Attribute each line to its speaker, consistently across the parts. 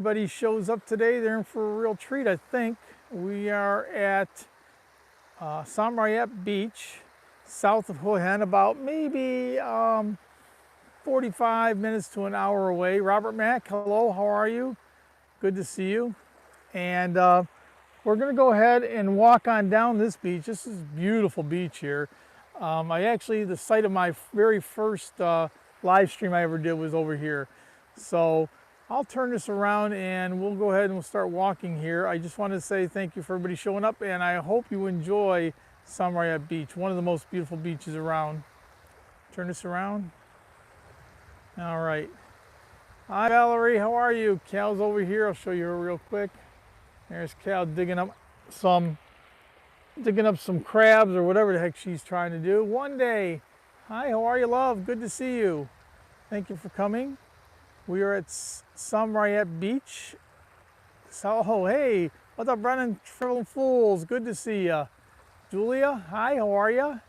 Speaker 1: Everybody shows up today, they're in for a real treat, I think. We are at Sam Roi Yot Beach, south of Hue Han, about maybe 45 minutes to an hour away. Robert Mack, hello, how are you? Good to see you. And we're gonna go ahead and walk on down this beach. This is a beautiful beach here. The site of my very first live stream I ever did was over here. So I'll turn this around and we'll go ahead and we'll start walking here. I just wanted to say thank you for everybody showing up, and I hope you enjoy Sam Roi Yot Beach, one of the most beautiful beaches around. Turn this around. All right. Hi Valerie, how are you? Cal's over here. I'll show you her real quick. There's Cal digging up some crabs or whatever the heck she's trying to do. One day. Hi, how are you, love? Good to see you. Thank you for coming. We are at Sam Roi Yot Beach. Oh, hey, what's up, Brennan? Shriveled Fools, good to see you. Julia, hi, how are you?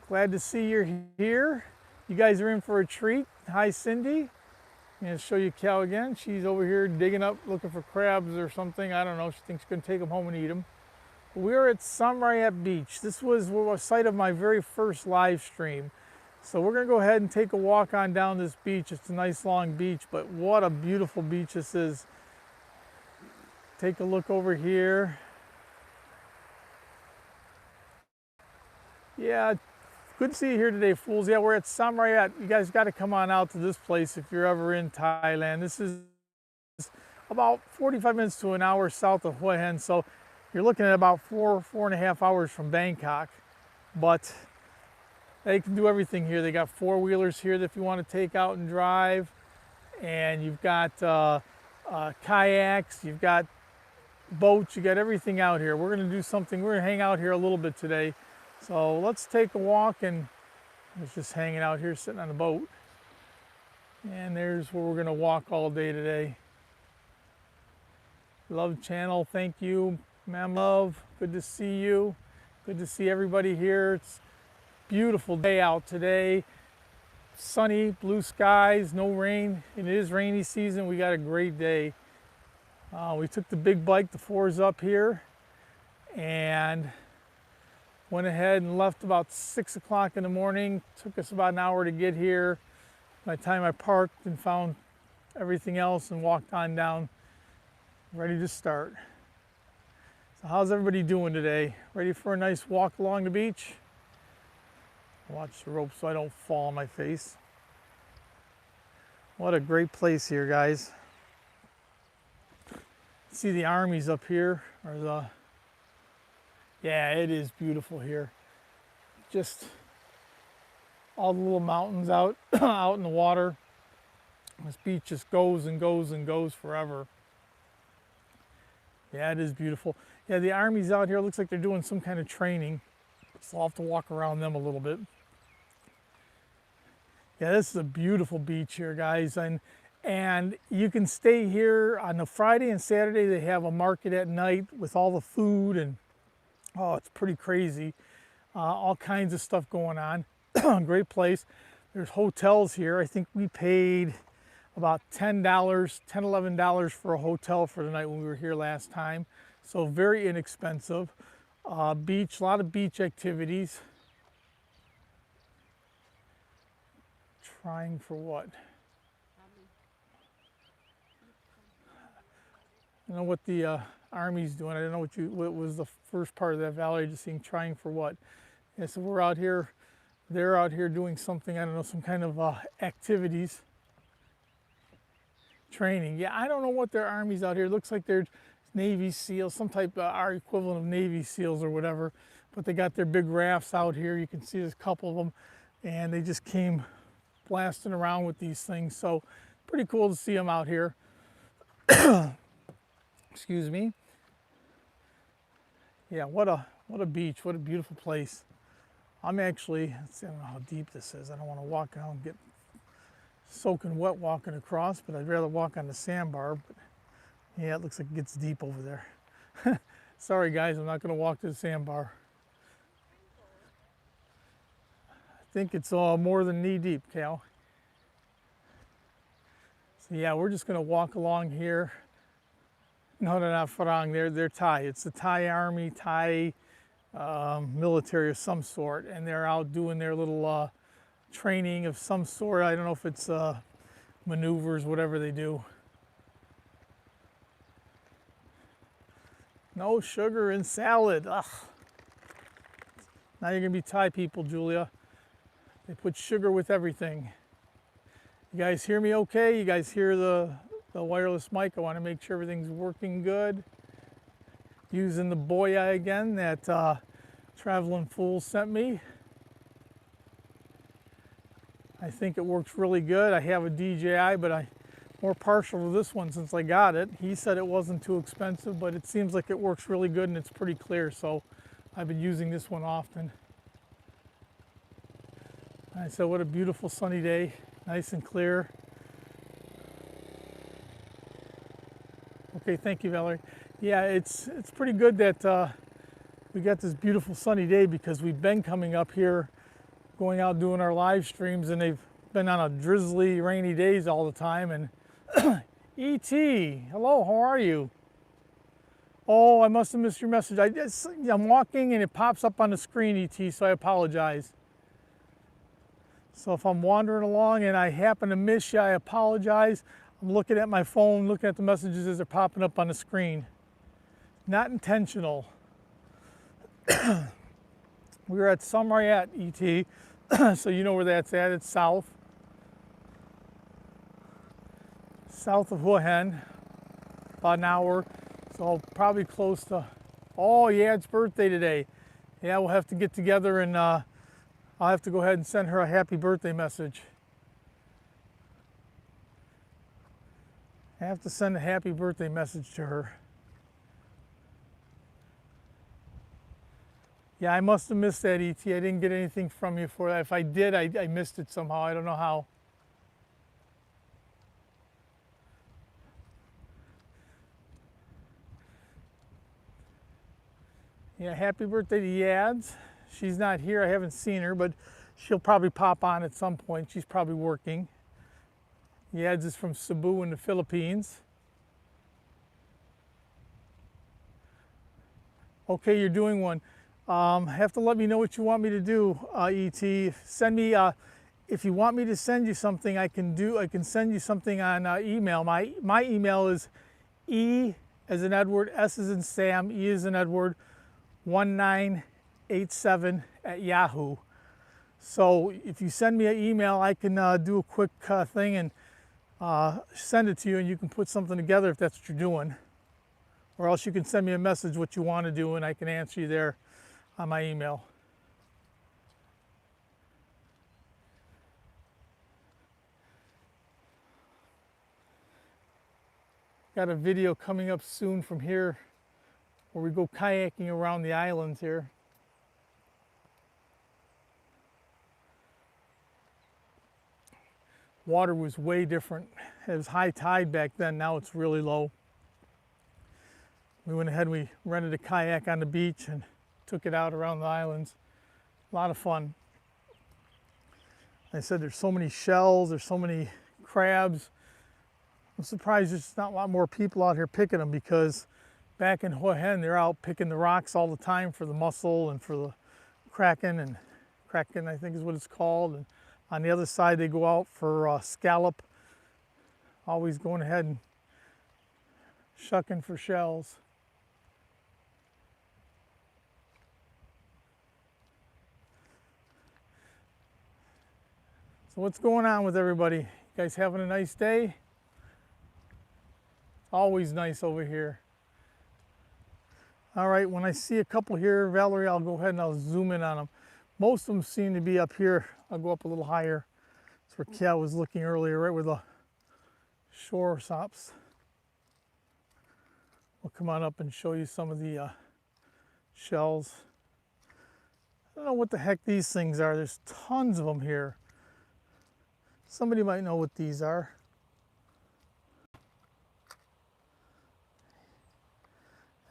Speaker 1: Glad to see you're here. You guys are in for a treat. Hi, Cindy. I'm going to show you Cal again. She's over here digging up, looking for crabs or something. I don't know. She thinks she's going to take them home and eat them. We're at Sam Roi Yot Beach. This was the site of my very first live stream. So we're going to go ahead and take a walk on down this beach. It's a nice long beach, but what a beautiful beach this is. Take a look over here. Yeah. Good to see you here today, fools. Yeah, we're at Sam Roi Yot. You guys got to come on out to this place if you're ever in Thailand. This is about 45 minutes to an hour south of Hue Han, so you're looking at about 4.5 hours from Bangkok. But they can do everything here. They got four-wheelers here that if you want to take out and drive, and you've got kayaks, you've got boats, you got everything out here. We're going to do something. We're going to hang out here a little bit today. So let's take a walk, and it's just hanging out here, sitting on a boat. And there's where we're gonna walk all day today. Love channel, thank you. Ma'am Love, good to see you. Good to see everybody here. It's a beautiful day out today. Sunny, blue skies, no rain. It is rainy season, we got a great day. We took the big bike, the 4's up here, and went ahead and left about 6 o'clock in the morning. Took us about an hour to get here. By the time I parked and found everything else and walked on down, ready to start. So how's everybody doing today? Ready for a nice walk along the beach? Watch the rope so I don't fall on my face. What a great place here, guys. See the armies up here, or the yeah, it is beautiful here. Just all the little mountains out out in the water. This beach just goes and goes and goes forever. Yeah, it is beautiful. Yeah, the army's out here. Looks like they're doing some kind of training. So I'll have to walk around them a little bit. Yeah, this is a beautiful beach here, guys. And you can stay here on a Friday and Saturday. They have a market at night with all the food, and oh, it's pretty crazy. All kinds of stuff going on. Great place. There's hotels here. I think we paid about $10, $11 for a hotel for the night when we were here last time. So very inexpensive. Beach, a lot of beach activities. Trying for what? I don't know what the Army's doing. I don't know what was the first part of that, Valerie, just seeing trying for what. Yeah, so we're out here, they're out here doing something, I don't know, some kind of activities. Training. Yeah, I don't know what their Army's out here. It looks like they're Navy SEALs, some type of our equivalent of Navy SEALs or whatever. But they got their big rafts out here. You can see there's a couple of them, and they just came blasting around with these things. So pretty cool to see them out here. Excuse me. Yeah, what a beach, what a beautiful place. I'm actually, let's see, I don't know how deep this is. I don't want to walk out and get soaking wet walking across, but I'd rather walk on the sandbar. But yeah, it looks like it gets deep over there. Sorry guys, I'm not going to walk to the sandbar. I think it's more than knee deep, Cal. So yeah, we're just going to walk along here. No, they're not Farang, they're Thai. It's the Thai army, Thai military of some sort, and they're out doing their little training of some sort. I don't know if it's maneuvers, whatever they do. No sugar in salad. Ugh. Now you're going to be Thai people, Julia. They put sugar with everything. You guys hear me okay? You guys hear the wireless mic? I want to make sure everything's working good. Using the Boya again that Traveling Fool sent me. I think it works really good. I have a DJI, but I'm more partial to this one since I got it. He said it wasn't too expensive, but it seems like it works really good and it's pretty clear, so I've been using this one often. I said, what a beautiful sunny day, nice and clear. Okay, thank you, Valerie. Yeah, it's pretty good that we got this beautiful sunny day because we've been coming up here, going out doing our live streams, and they've been on a drizzly, rainy days all the time. And E.T., hello, how are you? Oh, I must have missed your message. I'm walking and it pops up on the screen, E.T., so I apologize. So if I'm wandering along and I happen to miss you, I apologize. I'm looking at my phone, looking at the messages as they're popping up on the screen. Not intentional. We were at Sam Roi Yot, E.T., so you know where that's at. It's south of Hua Hin, about an hour. So probably close to, oh yeah, it's birthday today. Yeah, we'll have to get together and I'll have to go ahead and send her a happy birthday message. I have to send a happy birthday message to her. Yeah, I must have missed that, E.T. I didn't get anything from you for that. If I did, I missed it somehow. I don't know how. Yeah, happy birthday to Yads. She's not here. I haven't seen her, but she'll probably pop on at some point. She's probably working. Yads is from Cebu in the Philippines. Okay, you're doing one. Have to let me know what you want me to do, E.T. Send me, if you want me to send you something, I can send you something on email. My email is E as in Edward, S as in Sam, E as in Edward, 1987 at Yahoo. So if you send me an email, I can do a quick thing and send it to you, and you can put something together if that's what you're doing. Or else you can send me a message what you want to do, and I can answer you there on my email. Got a video coming up soon from here where we go kayaking around the islands here. Water was way different. It was high tide back then, now it's really low. We went ahead and we rented a kayak on the beach and took it out around the islands. A lot of fun. I said there's so many shells, there's so many crabs. I'm surprised there's not a lot more people out here picking them, because back in Hua Hin, they're out picking the rocks all the time for the mussel and for the kraken, I think is what it's called. And on the other side, they go out for scallop, always going ahead and shucking for shells. So what's going on with everybody? You guys having a nice day? Always nice over here. All right, when I see a couple here, Valerie, I'll go ahead and I'll zoom in on them. Most of them seem to be up here. I'll go up a little higher. That's where Kat was looking earlier, right where the shore stops. We'll come on up and show you some of the shells. I don't know what the heck these things are. There's tons of them here. Somebody might know what these are.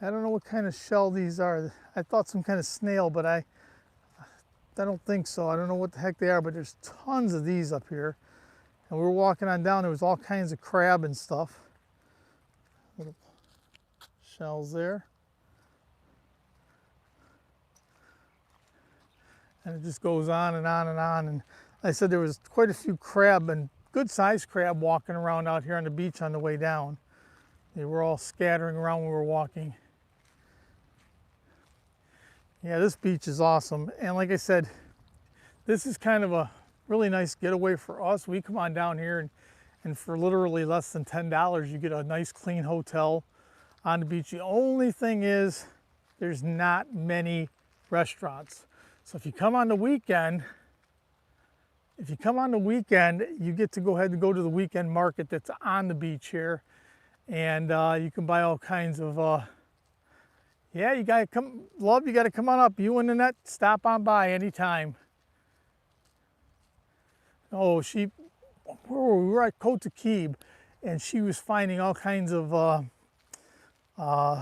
Speaker 1: I don't know what kind of shell these are. I thought some kind of snail, but I don't think so. I don't know what the heck they are, but there's tons of these up here. And we were walking on down, there was all kinds of crab and stuff. Little shells there. And it just goes on and on and on. And I said there was quite a few crab, and good sized crab, walking around out here on the beach on the way down. They were all scattering around when we were walking. Yeah, this beach is awesome. And like I said, this is kind of a really nice getaway for us. We come on down here and for literally less than $10, you get a nice clean hotel on the beach. The only thing is there's not many restaurants. So if you come on the weekend, you get to go ahead and go to the weekend market that's on the beach here. And you can buy all kinds of, yeah, you gotta come, love, you gotta come on up. You and Annette, stop on by anytime. Oh, we were at Côte d'Ivoire, and she was finding all kinds of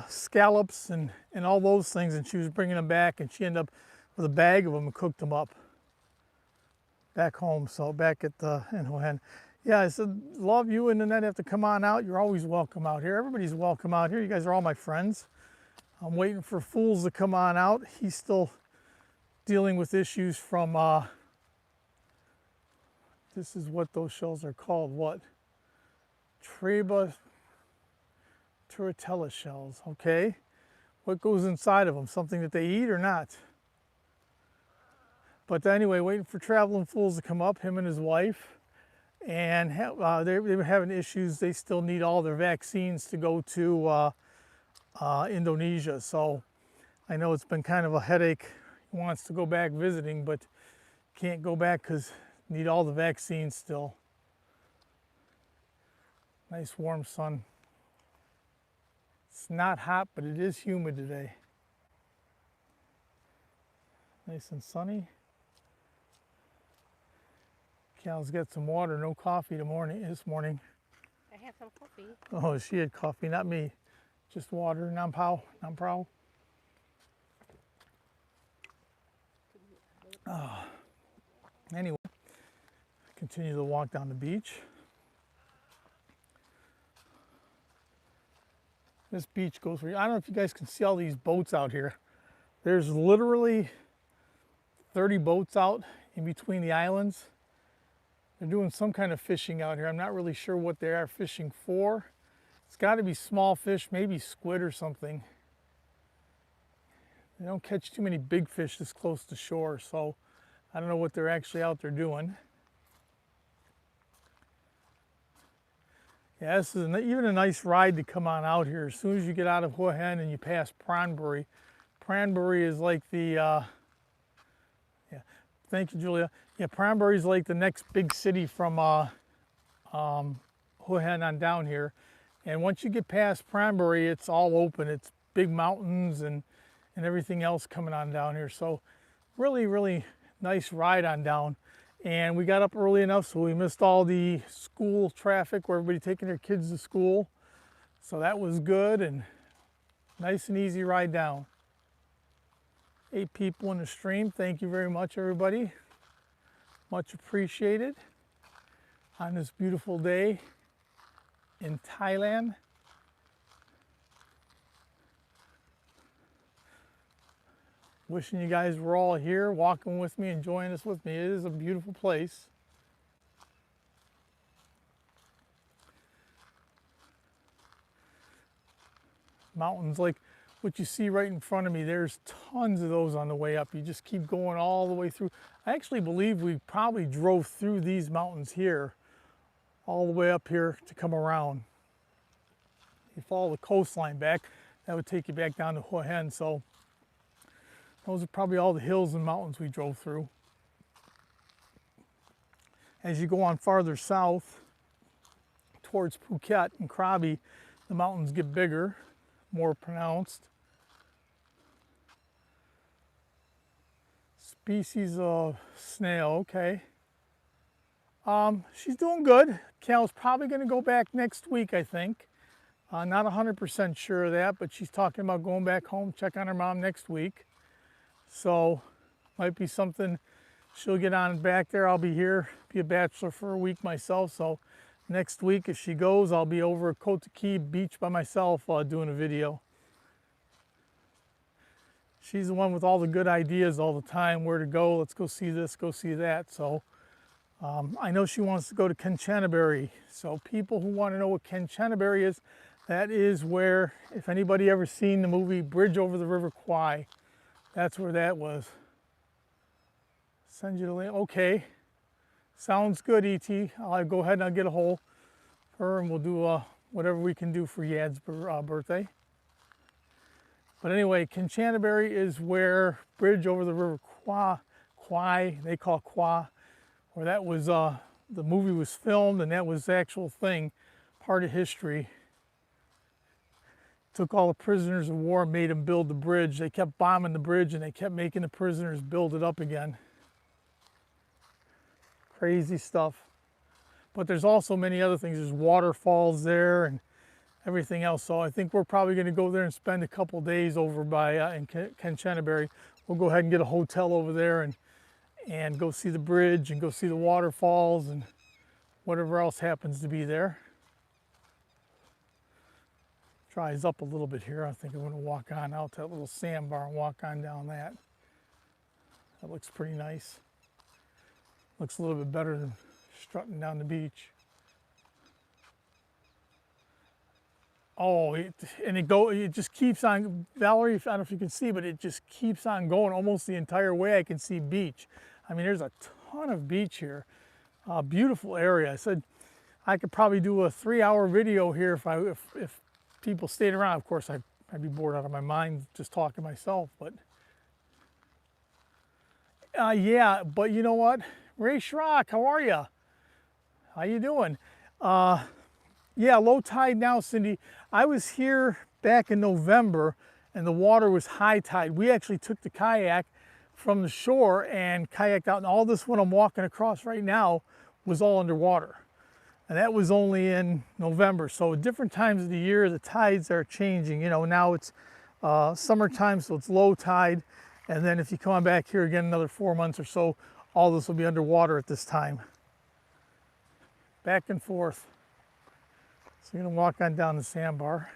Speaker 1: scallops and all those things, and she was bringing them back, and she ended up with a bag of them and cooked them up back home. So back at in Hua Hin. Yeah, I said, love, you and Annette have to come on out. You're always welcome out here. Everybody's welcome out here. You guys are all my friends. I'm waiting for Fools to come on out. He's still dealing with issues from, this is what those shells are called, what? Treba turritella shells, okay? What goes inside of them? Something that they eat or not? But anyway, waiting for Traveling Fools to come up, him and his wife. And they were having issues. They still need all their vaccines to go to Indonesia. So I know it's been kind of a headache. He wants to go back visiting, but can't go back because need all the vaccines still. Nice warm sun. It's not hot, but it is humid today. Nice and sunny. Cal's got some water, no coffee this morning.
Speaker 2: I have some coffee.
Speaker 1: Oh, she had coffee, not me. Just water, nam pao. Anyway, continue the walk down the beach. This beach goes for, I don't know if you guys can see all these boats out here. There's literally 30 boats out in between the islands. They're doing some kind of fishing out here. I'm not really sure what they are fishing for. It's got to be small fish, maybe squid or something. They don't catch too many big fish this close to shore, so I don't know what they're actually out there doing. Yeah, this is even a nice ride to come on out here. As soon as you get out of Hua Hin and you pass Pranbury. Pranbury is like the, yeah, thank you, Julia. Yeah, Pranbury is like the next big city from Hua Hin on down here. And once you get past Pranbury, it's all open. It's big mountains and everything else coming on down here. So really, really nice ride on down. And we got up early enough so we missed all the school traffic where everybody taking their kids to school. So that was good and nice and easy ride down. 8 people in the stream. Thank you very much, everybody. Much appreciated on this beautiful day in Thailand. Wishing you guys were all here, walking with me, enjoying this with me. It is a beautiful place. Mountains like what you see right in front of me, there's tons of those on the way up. You just keep going all the way through. I actually believe we probably drove through these mountains here, all the way up here to come around. You follow the coastline back, that would take you back down to Hua Hin. So those are probably all the hills and mountains we drove through. As you go on farther south towards Phuket and Krabi, the mountains get bigger, more pronounced. Species of snail, okay. She's doing good. Cal's probably going to go back next week, I think. Not 100% sure of that, but she's talking about going back home, check on her mom next week. So might be something she'll get on back there. I'll be here, be a bachelor for a week myself. So next week, if she goes, I'll be over at Kotaki Beach by myself doing a video. She's the one with all the good ideas all the time, where to go, let's go see this, go see that. So I know she wants to go to Kanchanaburi. So people who want to know what Kanchanaburi is, that is where, if anybody ever seen the movie Bridge Over the River Kwai, that's where that was. Send you the link. Okay, sounds good, E.T. I'll go ahead and I'll get a hold of her and we'll do whatever we can do for Yad's birthday. But anyway, Kanchanaburi is where Bridge Over the River Kwai, they call it Kwa, where that was, the movie was filmed, and that was the actual thing, part of history. Took all the prisoners of war and made them build the bridge. They kept bombing the bridge and they kept making the prisoners build it up again. Crazy stuff. But there's also many other things. There's waterfalls there and everything else. So I think we're probably going to go there and spend a couple days over by in Kanchanaburi. We'll go ahead and get a hotel over there and go see the bridge and go see the waterfalls and whatever else happens to be there. Dries up a little bit here. I think I'm going to walk on out to that little sandbar and walk on down that. That looks pretty nice. Looks a little bit better than strutting down the beach. Oh, it just keeps on, Valerie, I don't know if you can see, but it just keeps on going almost the entire way. I can see beach. I mean, there's a ton of beach here. Beautiful area. I said I could probably do a 3-hour video here if people stayed around. Of course, I'd be bored out of my mind just talking myself, but yeah, but you know what? Ray Schrock, how are you? How you doing? Yeah, low tide now, Cindy. I was here back in November and the water was high tide. We actually took the kayak from the shore and kayaked out, and all this one I'm walking across right now was all underwater. And that was only in November. So at different times of the year, the tides are changing. You know, now it's summertime, so it's low tide. And then if you come on back here again, another 4 months or so, all this will be underwater at this time. Back and forth. So I'm gonna walk on down the sandbar.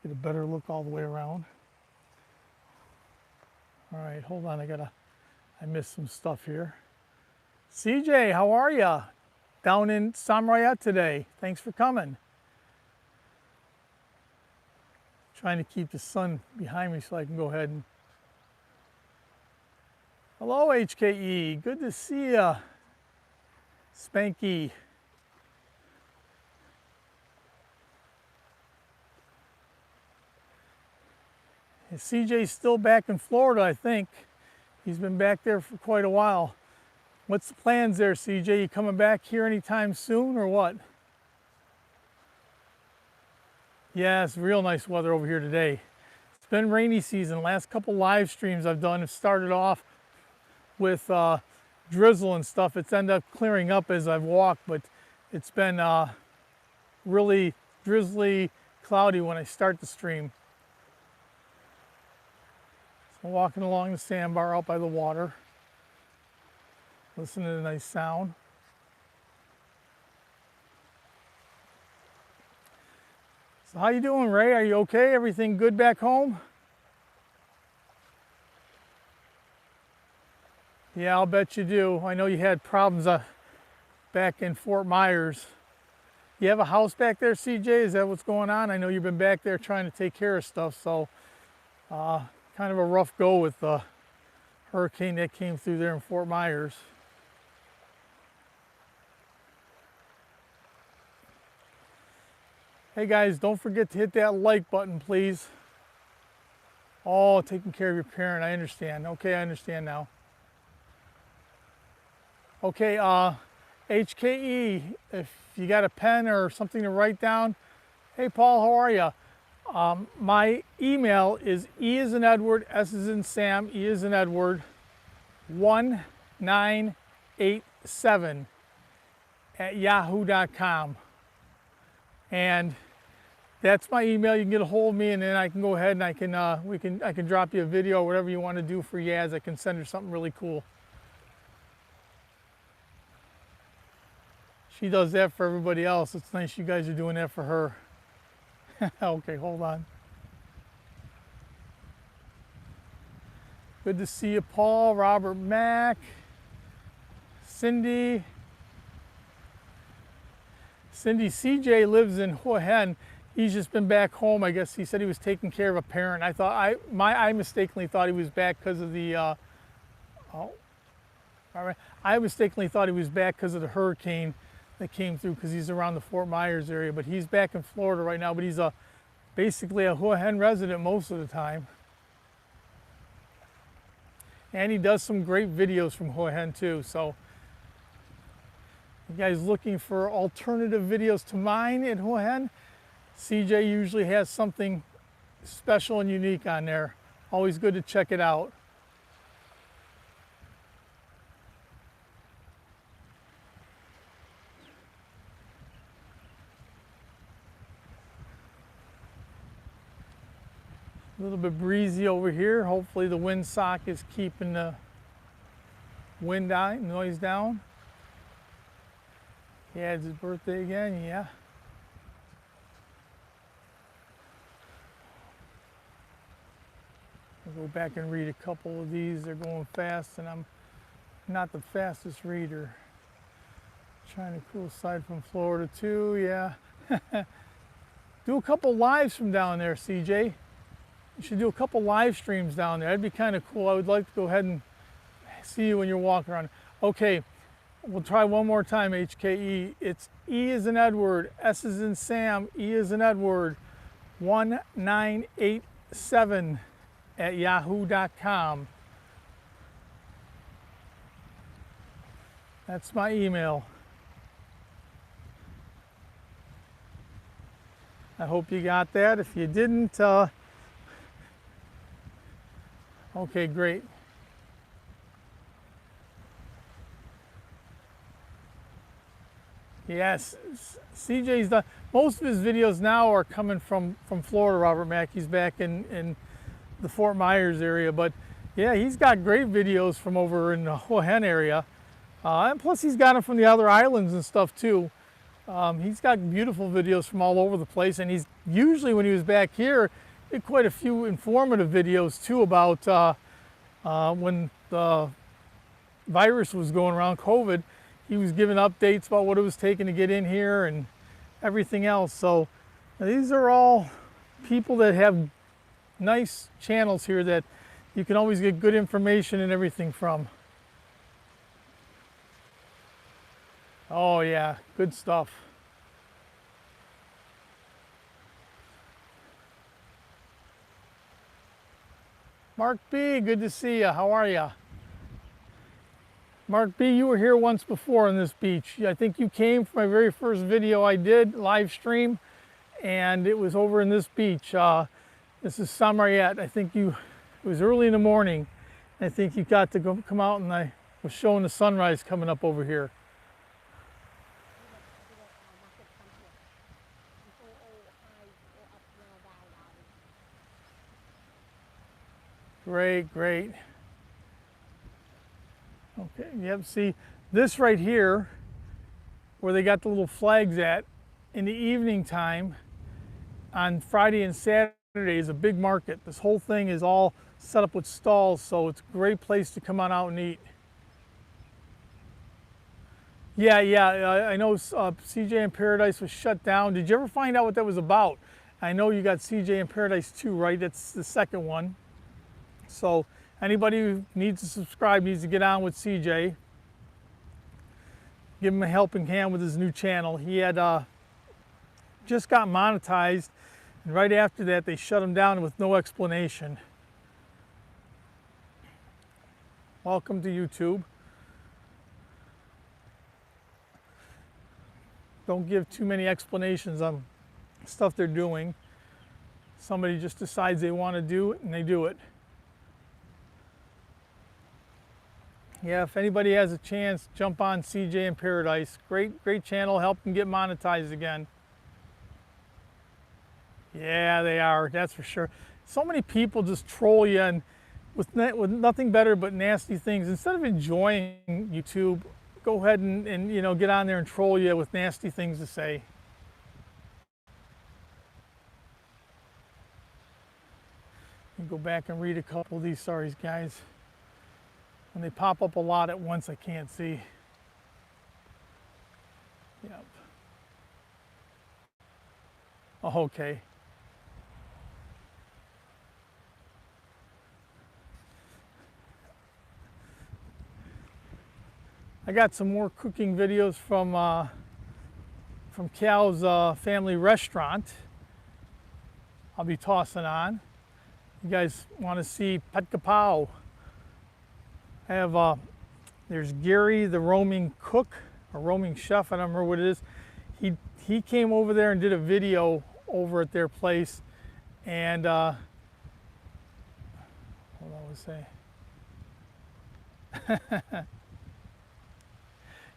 Speaker 1: Get a better look all the way around. All right, hold on, I missed some stuff here. CJ, how are you? Down in Sam Roi Yot today. Thanks for coming. Trying to keep the sun behind me so I can go ahead and... Hello, HKE. Good to see ya. Spanky. CJ's still back in Florida, I think. He's been back there for quite a while. What's the plans there, CJ? You coming back here anytime soon or what? Yeah, it's real nice weather over here today. It's been rainy season. Last couple live streams I've done have started off with drizzle and stuff. It's ended up clearing up as I've walked, but it's been really drizzly, cloudy when I start the stream. So walking along the sandbar out by the water. Listen to the nice sound. So how you doing, Ray? Are you okay? Everything good back home? Yeah, I'll bet you do. I know you had problems back in Fort Myers. You have a house back there, CJ? Is that what's going on? I know you've been back there trying to take care of stuff, so kind of a rough go with the hurricane that came through there in Fort Myers. Hey guys, don't forget to hit that like button, please. Oh, taking care of your parent, I understand. Okay, I understand now. Okay, HKE, if you got a pen or something to write down. Hey Paul, how are you? My email is E as in Edward, S as in Sam, E as in Edward, 1987 @yahoo.com. And That's my email. You can get a hold of me, and then I can go ahead and I can drop you a video or whatever you want to do for Yaz. I can send her something really cool. She does that for everybody else. It's nice you guys are doing that for her. Okay, hold on. Good to see you, Paul, Robert Mack, Cindy. CJ lives in Hua Hin. He's just been back home. I guess he said he was taking care of a parent. I mistakenly thought he was back because of the I mistakenly thought he was back because of the hurricane that came through, because he's around the Fort Myers area. But he's back in Florida right now. But he's basically a Hua Hin resident most of the time. And he does some great videos from Hua Hin too. So you guys looking for alternative videos to mine in Hua Hin? CJ usually has something special and unique on there. Always good to check it out. A little bit breezy over here. Hopefully the windsock is keeping the wind down, noise down. Yeah, it's his birthday again, yeah. I'll go back and read a couple of these. They're going fast, and I'm not the fastest reader. Trying to cool side from Florida too, yeah. Do a couple lives from down there, CJ. You should do a couple live streams down there. That'd be kind of cool. I would like to go ahead and see you when you're walking around. Okay, we'll try one more time, HKE. It's E as in Edward, S as in Sam, E as in Edward, 1987 at yahoo.com. That's my email. I hope you got that. If you didn't, okay, great. Yes, CJ's done. Most of his videos now are coming from Florida, Robert Mack. He's back in the Fort Myers area. But yeah, he's got great videos from over in the Hua Hin area. And plus he's got them from the other islands and stuff too. He's got beautiful videos from all over the place. And he's usually, when he was back here, did quite a few informative videos too about when the virus was going around, COVID. He was giving updates about what it was taking to get in here and everything else. So these are all people that have nice channels here that you can always get good information and everything from. Oh yeah, good stuff. Mark B, good to see you. How are you? Mark B, you were here once before on this beach. I think you came for my very first video I did, live stream, and it was over in this beach. This is Sam Roi Yot. I think it was early in the morning. I think you got to come out, and I was showing the sunrise coming up over here. Great, great. Okay, yep, see, this right here, where they got the little flags at, in the evening time, on Friday and Saturday is a big market. This whole thing is all set up with stalls, so it's a great place to come on out and eat. Yeah, I know CJ in Paradise was shut down. Did you ever find out what that was about? I know you got CJ in Paradise 2, right? That's the second one. So anybody who needs to subscribe needs to get on with CJ. Give him a helping hand with his new channel. He had just got monetized, and right after that they shut him down with no explanation. Welcome to YouTube. Don't give too many explanations on stuff they're doing. Somebody just decides they want to do it and they do it. Yeah, if anybody has a chance, jump on CJ in Paradise. Great channel, help them get monetized again. Yeah, they are. That's for sure. So many people just troll you and with nothing better but nasty things. Instead of enjoying YouTube, go ahead and you know, get on there and troll you with nasty things to say. You go back and read a couple of these stories, guys. When they pop up a lot at once, I can't see. Yep. Oh, okay. I got some more cooking videos from Cal's family restaurant. I'll be tossing on. You guys want to see pad kapow? I have there's Gary, the roaming cook or roaming chef. I don't remember what it is. He came over there and did a video over at their place, and hold on, let's say.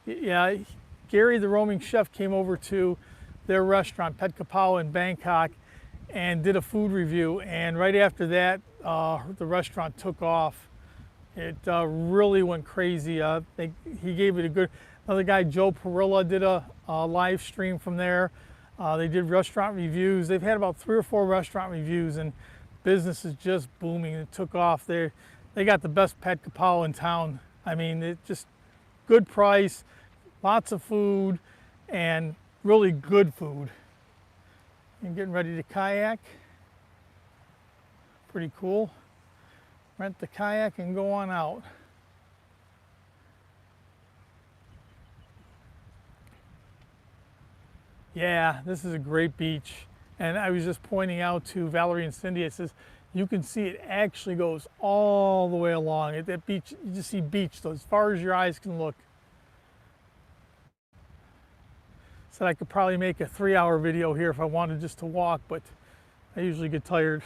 Speaker 1: Yeah, Gary, the roaming chef, came over to their restaurant, Pad Kapow in Bangkok, and did a food review. And right after that, the restaurant took off. It really went crazy. He gave it a good. Another guy, Joe Perilla, did a live stream from there. They did restaurant reviews. They've had about 3 or 4 restaurant reviews, and business is just booming. It took off. They got the best Pad Kapow in town. I mean, it just good price. Lots of food and really good food. And getting ready to kayak. Pretty cool. Rent the kayak and go on out. Yeah, this is a great beach. And I was just pointing out to Valerie and Cindy, it says, you can see it actually goes all the way along. At that beach, you just see beach as far as your eyes can look. Said I could probably make a 3-hour video here if I wanted just to walk, but I usually get tired.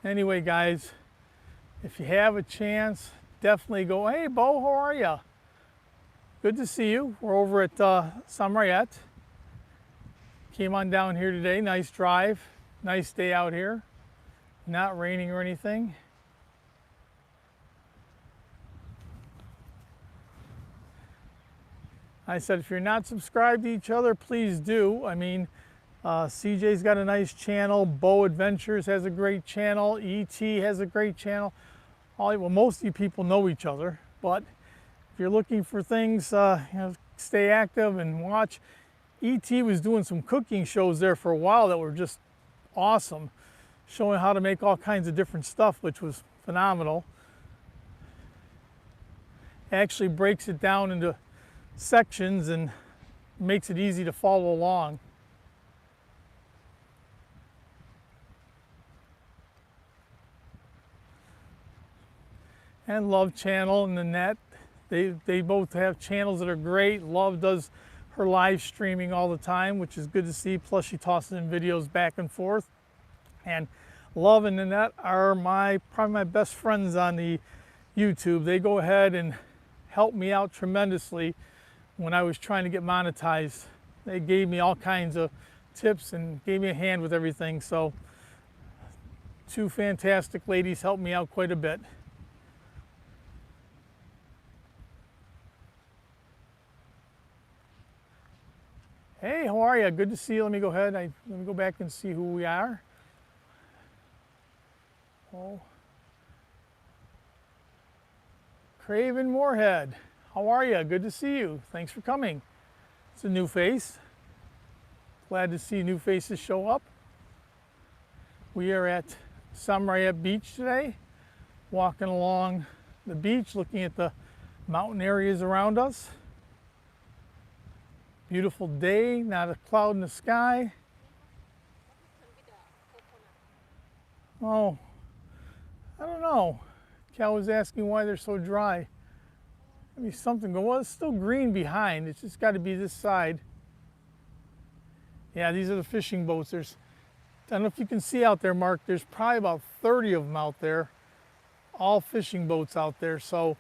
Speaker 1: Anyway, guys, if you have a chance, definitely go, hey, Bo, how are you? Good to see you. We're over at Sam Roi Yot. Came on down here today. Nice drive. Nice day out here. Not raining or anything. I said, if you're not subscribed to each other, please do. I mean, CJ's got a nice channel. Bo Adventures has a great channel. ET has a great channel. Well, most of you people know each other, but if you're looking for things, you know, stay active and watch. ET was doing some cooking shows there for a while that were just awesome, showing how to make all kinds of different stuff, which was phenomenal. Actually breaks it down into sections and makes it easy to follow along. And Love Channel and Nanette, they both have channels that are great. Love does her live streaming all the time, which is good to see. Plus she tosses in videos back and forth. And Love and Nanette are probably my best friends on the YouTube. They go ahead and help me out tremendously when I was trying to get monetized. They gave me all kinds of tips and gave me a hand with everything. So 2 fantastic ladies helped me out quite a bit. Hey, how are you? Good to see you. Let me go ahead. Let me go back and see who we are. Oh. Craven Moorhead. How are you? Good to see you. Thanks for coming. It's a new face. Glad to see new faces show up. We are at Sam Roi Yot Beach today, walking along the beach, looking at the mountain areas around us. Beautiful day, not a cloud in the sky. Oh, I don't know. Cal was asking why they're so dry. Maybe something going, well, it's still green behind. It's just got to be this side. Yeah, these are the fishing boats. I don't know if you can see out there, Mark, there's probably about 30 of them out there. All fishing boats out there. So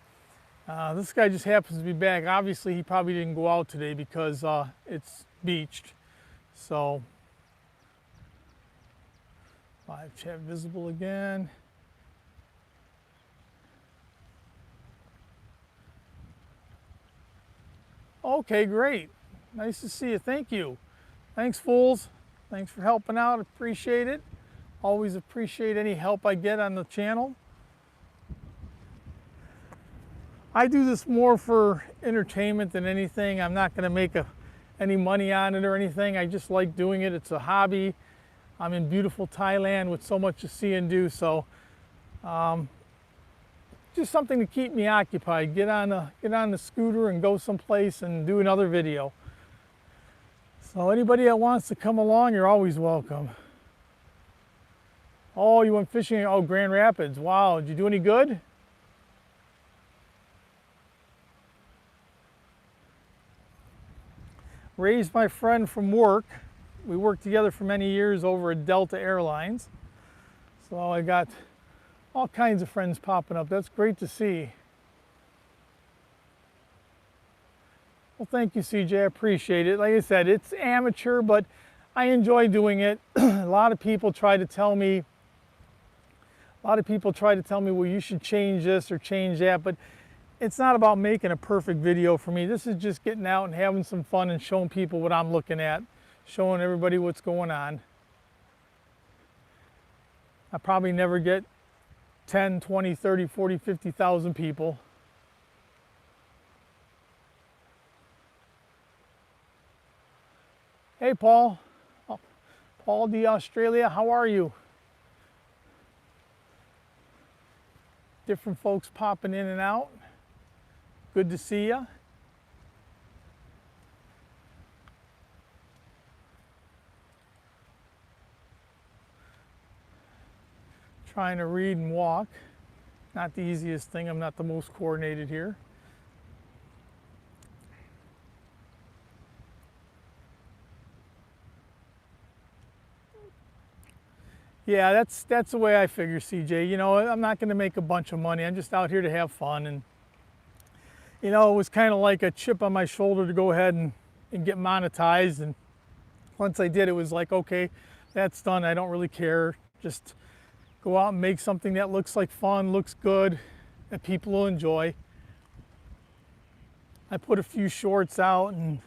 Speaker 1: This guy just happens to be back. Obviously, he probably didn't go out today because it's beached. So, live chat visible again. Okay, great. Nice to see you. Thank you. Thanks, fools. Thanks for helping out. Appreciate it. Always appreciate any help I get on the channel. I do this more for entertainment than anything. I'm not going to make any money on it or anything. I just like doing it. It's a hobby. I'm in beautiful Thailand with so much to see and do. So just something to keep me occupied. Get on the scooter and go someplace and do another video. So anybody that wants to come along, you're always welcome. Oh, you went fishing? Oh, Grand Rapids. Wow. Did you do any good? Raised my friend from work. We worked together for many years over at Delta Airlines. So I got all kinds of friends popping up. That's great to see. Well, thank you, CJ. I appreciate it. Like I said, it's amateur, but I enjoy doing it. A lot of people try to tell me, well, you should change this or change that, but it's not about making a perfect video for me. This is just getting out and having some fun and showing people what I'm looking at, showing everybody what's going on. I probably never get 10, 20, 30, 40, 50,000 people. Hey, Paul. Oh, Paul D. Australia, how are you? Different folks popping in and out. Good to see you. Trying to read and walk. Not the easiest thing. I'm not the most coordinated here. Yeah, that's the way I figure, CJ. You know, I'm not going to make a bunch of money. I'm just out here to have fun. And, you know, it was kind of like a chip on my shoulder to go ahead and get monetized. And once I did, it was like, okay, that's done. I don't really care. Just go out and make something that looks like fun, looks good, that people will enjoy. I put a few shorts out, and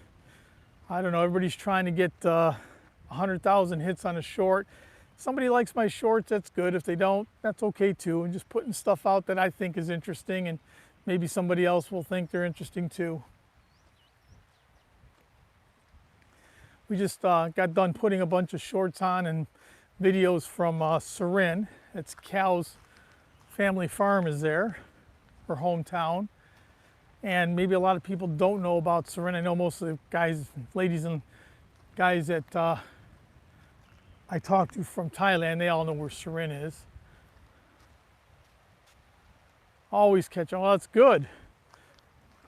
Speaker 1: I don't know, everybody's trying to get 100,000 hits on a short. If somebody likes my shorts, that's good. If they don't, that's okay too. And just putting stuff out that I think is interesting, and maybe somebody else will think they're interesting too. We just got done putting a bunch of shorts on and videos from Surin. It's Cal's family farm is there, her hometown. And maybe a lot of people don't know about Surin. I know most of the guys, ladies and guys that I talked to from Thailand, they all know where Surin is. Always catch, oh, that's good.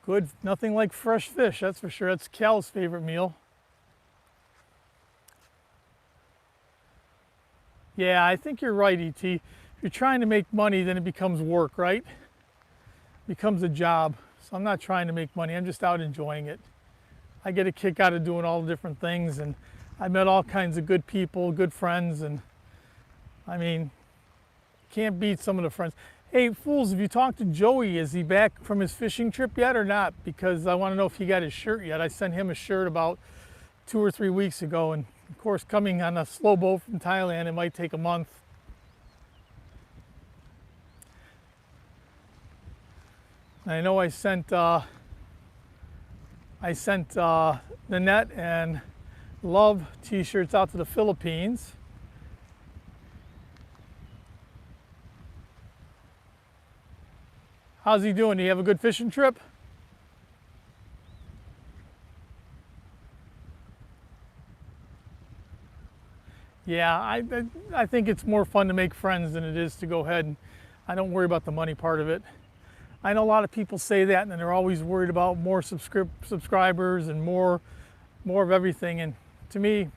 Speaker 1: Good, nothing like fresh fish, that's for sure. That's Cal's favorite meal. Yeah, I think you're right, ET. If you're trying to make money, then it becomes work, right? It becomes a job. So I'm not trying to make money, I'm just out enjoying it. I get a kick out of doing all the different things, and I met all kinds of good people, good friends, and I mean, can't beat some of the friends. Hey, fools, have you talked to Joey? Is he back from his fishing trip yet or not? Because I want to know if he got his shirt yet. I sent him a shirt about 2 or 3 weeks ago, and of course, coming on a slow boat from Thailand, it might take a month. I know I sent the net and love t-shirts out to the Philippines. How's he doing? Do you have a good fishing trip? Yeah, I think it's more fun to make friends than it is to go ahead and I don't worry about the money part of it. I know a lot of people say that, and they're always worried about more subscribers and more of everything. And to me,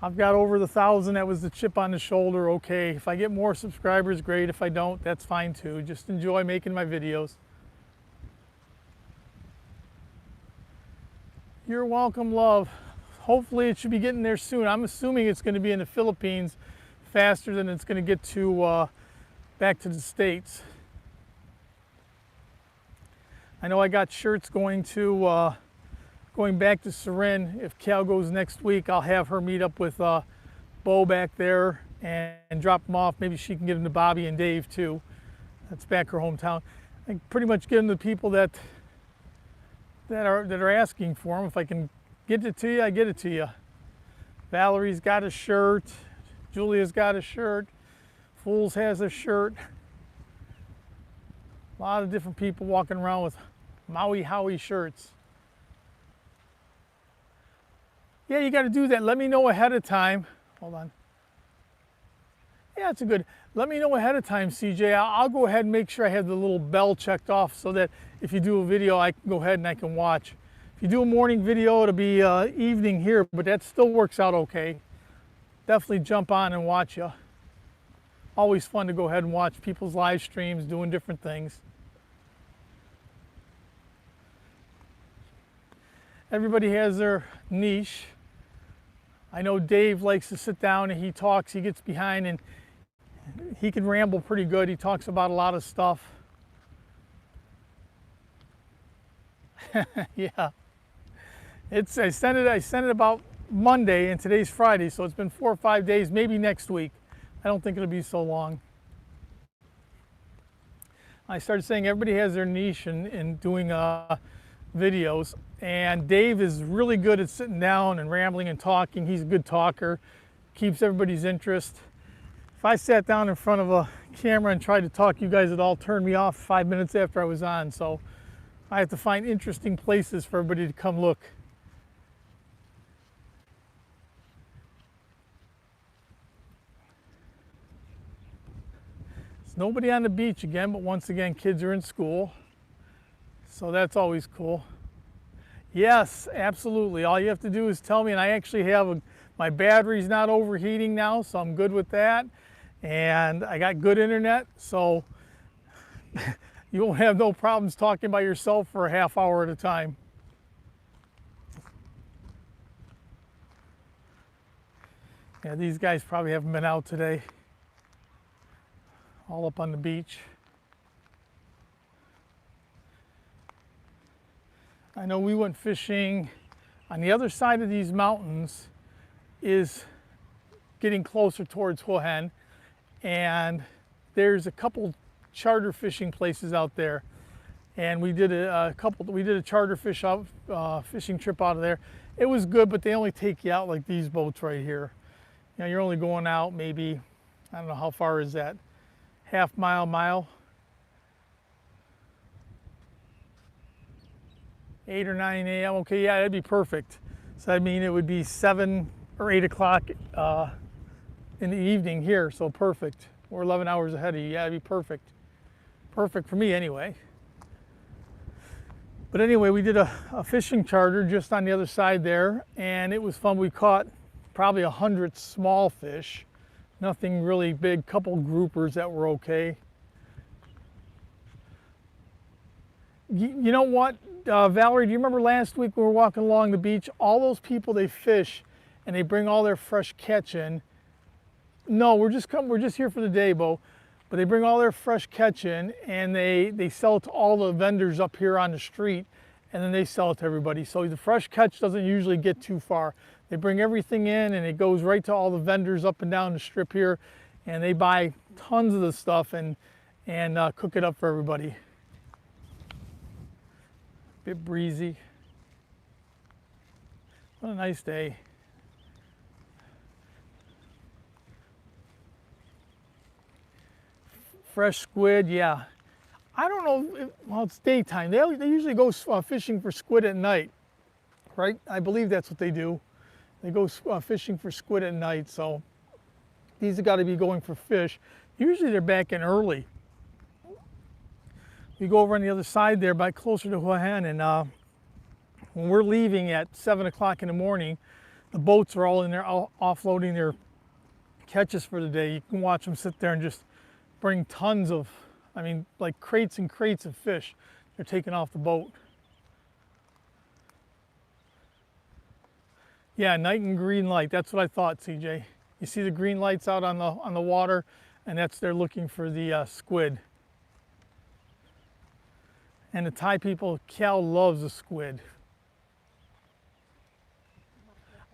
Speaker 1: I've got over the 1,000. That was the chip on the shoulder. Okay, if I get more subscribers, great. If I don't, that's fine too. Just enjoy making my videos. You're welcome, love. Hopefully it should be getting there soon. I'm assuming it's going to be in the Philippines faster than it's going to get to back to the States. I know I got shirts going back to Surin. If Cal goes next week, I'll have her meet up with Bo back there and drop them off. Maybe she can get them to Bobby and Dave too. That's back her hometown. I pretty much get them to people that are asking for them. If I can get it to you, I get it to you. Valerie's got a shirt. Julia's got a shirt. Fools has a shirt. A lot of different people walking around with Mauihowey shirts. Yeah, you got to do that. Let me know ahead of time. Hold on. Yeah, it's a good. Let me know ahead of time, CJ. I'll go ahead and make sure I have the little bell checked off so that if you do a video, I can go ahead and I can watch. If you do a morning video, it'll be evening here, but that still works out okay. Definitely jump on and watch you. Always fun to go ahead and watch people's live streams doing different things. Everybody has their niche. I know Dave likes to sit down and he talks, he gets behind and he can ramble pretty good. He talks about a lot of stuff. Yeah. I sent it about Monday and today's Friday, so it's been 4 or 5 days, maybe next week. I don't think it'll be so long. I started saying everybody has their niche in doing videos, and Dave is really good at sitting down and rambling and talking. He's a good talker, keeps everybody's interest. If I sat down in front of a camera and tried to talk, you guys would all turn me off 5 minutes after I was on, so I have to find interesting places for everybody to come look. There's nobody on the beach again, but once again, kids are in school, so that's always cool. Yes, absolutely. All you have to do is tell me, and I actually have my battery's not overheating now, so I'm good with that. And I got good internet, so you won't have no problems talking by yourself for a half hour at a time. Yeah, these guys probably haven't been out today. All up on the beach. I know we went fishing on the other side of these mountains is getting closer towards Hua Hin, and there's a couple charter fishing places out there, and we did a charter fishing trip out of there. It was good, but they only take you out like these boats right here. You know, you're only going out maybe, I don't know, how far is that? Half mile, 8 or 9 a.m. Okay, yeah, that'd be perfect. So I mean, it would be 7 or 8 o'clock in the evening here, so perfect. We're 11 hours ahead of you. Yeah, it'd be perfect. Perfect for me anyway. But anyway, we did a fishing charter just on the other side there, and it was fun. We caught probably 100 small fish. Nothing really big, couple groupers that were okay. You know what, Valerie, do you remember last week we were walking along the beach? All those people, they fish and they bring all their fresh catch in. No, we're just here for the day, Bo. But they bring all their fresh catch in and they sell it to all the vendors up here on the street, and then they sell it to everybody. So the fresh catch doesn't usually get too far. They bring everything in and it goes right to all the vendors up and down the strip here, and they buy tons of the stuff and cook it up for everybody. Bit breezy. What a nice day. Fresh squid, yeah. I don't know, well, it's daytime. They usually go fishing for squid at night, right? I believe that's what they do. They go fishing for squid at night, so these have got to be going for fish. Usually they're back in early. We go over on the other side there, by closer to Hua Hin, and when we're leaving at 7 o'clock in the morning, the boats are all in there offloading their catches for the day. You can watch them sit there and just bring tons of, I mean, like crates and crates of fish they're taking off the boat. Yeah, night and green light. That's what I thought, CJ. You see the green lights out on the water, and they're looking for the squid. And the Thai people, Cal loves the squid.